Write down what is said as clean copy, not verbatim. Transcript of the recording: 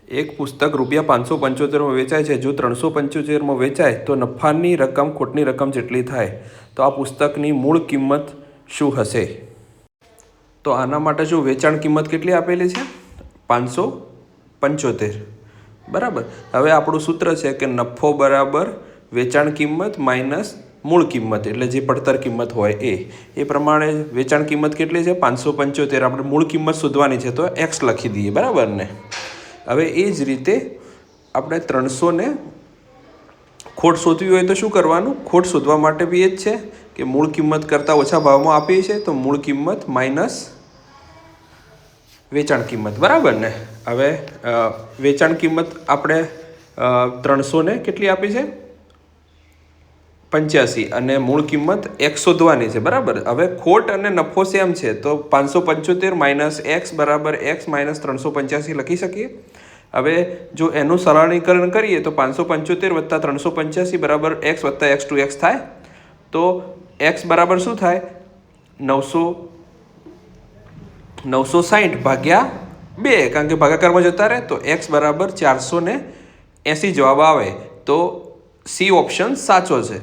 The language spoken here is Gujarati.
એક પુસ્તક ₹575 વેચાય છે. જો 375 વેચાય તો નફાની રકમ ખોટની રકમ જેટલી થાય. તો આ પુસ્તકની મૂળ કિંમત શું હશે? તો આના માટે શું વેચાણ કિંમત કેટલી આપેલી છે? 575. બરાબર. હવે આપણું સૂત્ર છે કે નફો બરાબર વેચાણ કિંમત માઇનસ મૂળ કિંમત, એટલે જે પડતર કિંમત હોય એ પ્રમાણે વેચાણ કિંમત કેટલી છે? 575. આપણે મૂળ કિંમત શોધવાની છે તો x લખી દઈએ. બરાબર ને? હવે એ જ રીતે આપણે 300 ખોટ શોધવી હોય તો શું કરવાનું? ખોટ શોધવા માટે બી એ જ છે કે મૂળ કિંમત કરતાં ઓછા ભાવમાં આપી છે તો મૂળ કિંમત માઇનસ વેચાણ કિંમત. બરાબર ને? હવે વેચાણ કિંમત આપણે 300 કેટલી આપી છે? 85 અને મૂળ કિંમત x શોધવાની છે. બરાબર. હવે ખોટ અને નફો સેમ છે તો 575 માઇનસ x બરાબર x માઇનસ 385 લખી શકીએ. હવે જો એનું સરળીકરણ કરીએ તો 575 વત્તા 385 બરાબર x વત્તા x થાય. તો x બરાબર શું થાય? 960 ભાગ્યા 2, કારણ કે ભાગાકારમાં જતા રહે તો x બરાબર 480 જવાબ આવે. તો સી ઓપ્શન સાચો છે.